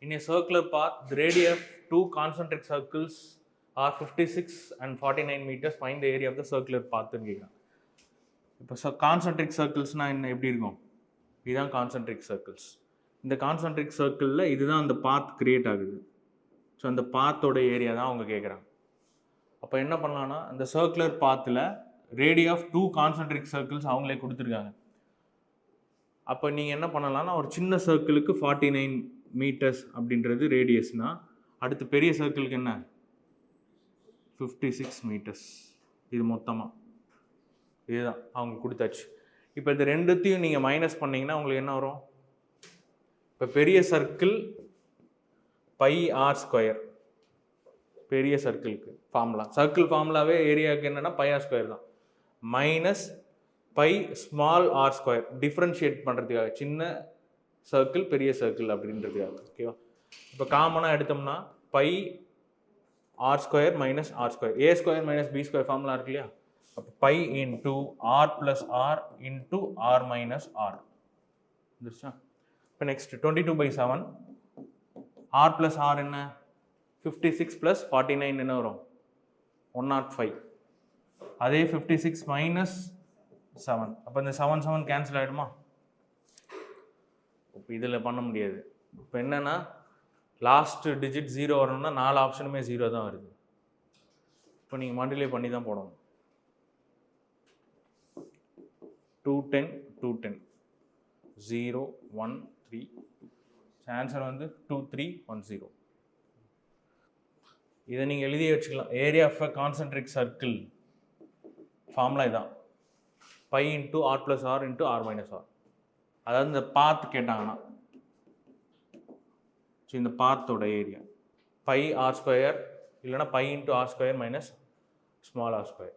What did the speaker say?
In a circular path, the radii of two concentric circles are 56 and 49 meters. Find the area of the circular path. இப்போ concentric சர்க்கிள்ஸ்னால் என்ன எப்படி இருக்கும்? இதுதான் concentric circles. இந்த concentric சர்க்கிளில் இதுதான் அந்த பாத் கிரியேட் ஆகுது. ஸோ அந்த பாத்தோட ஏரியா தான் அவங்க கேட்குறாங்க. அப்போ என்ன பண்ணலான்னா, அந்த சர்க்குலர் பாத்தில் radii of two concentric circles அவங்களே கொடுத்துருக்காங்க. அப்போ நீங்கள் என்ன பண்ணலான்னா, ஒரு சின்ன சர்க்கிளுக்கு 49 மீட்டர்ஸ் அப்படின்றது ரேடியஸ்னால், அடுத்து பெரிய சர்க்கிளுக்கு என்ன 56 மீட்டர்ஸ். இது மொத்தமாக இதுதான் அவங்க கொடுத்தாச்சு. இப்போ இது ரெண்டுத்தையும் நீங்கள் மைனஸ் பண்ணிங்கன்னா உங்களுக்கு என்ன வரும்? இப்போ பெரிய சர்க்கிள் பை ஆர் ஸ்கொயர், பெரிய சர்க்கிளுக்கு ஃபார்முலா, சர்க்கிள் ஃபார்முலாவே ஏரியாவுக்கு என்னென்னா பை ஆர் ஸ்கொயர் தான், minus pi small R square, differentiate பண்ணுறதுக்காக, சின்ன சர்க்கிள் பெரிய சர்க்கிள் அப்படின்றதுக்காக. ஓகேவா? இப்போ காமனாக எடுத்தோம்னா pi R square minus R square, A square minus B square formula இருக்கு இல்லையா? அப்போ pi into R plus R into R minus R வந்துருச்சா? இப்போ நெக்ஸ்ட் 22/7 ஆர் ப்ளஸ் ஆர் என்ன? 56 ப்ளஸ் 49 என்ன வரும்? 105. அதே 56 மைனஸ் 7, அப்போ இந்த 7 7 கேன்சல் ஆகிடுமா? இப்போ இதில் பண்ண முடியாது. இப்போ என்னென்னா லாஸ்ட் டிஜிட் 0 வரணும்னா 4 ஆப்ஷனுமே 0 தான் வருது. இப்போ நீங்கள் மல்டிப்ளை பண்ணி தான் போடணும். 210 210 0 1 3 ஆன்சர் வந்து 2310. இதை நீங்கள் எழுதி வச்சுக்கலாம். Area of a concentric circle formula இதான், pi into R plus R into R minus r. அதாவது இந்த பாத் கேட்டாங்கன்னா, ஸோ இந்த பாத்தோட ஏரியா பை ஆர் ஸ்கொயர் இல்லைனா pi into r square minus small R square.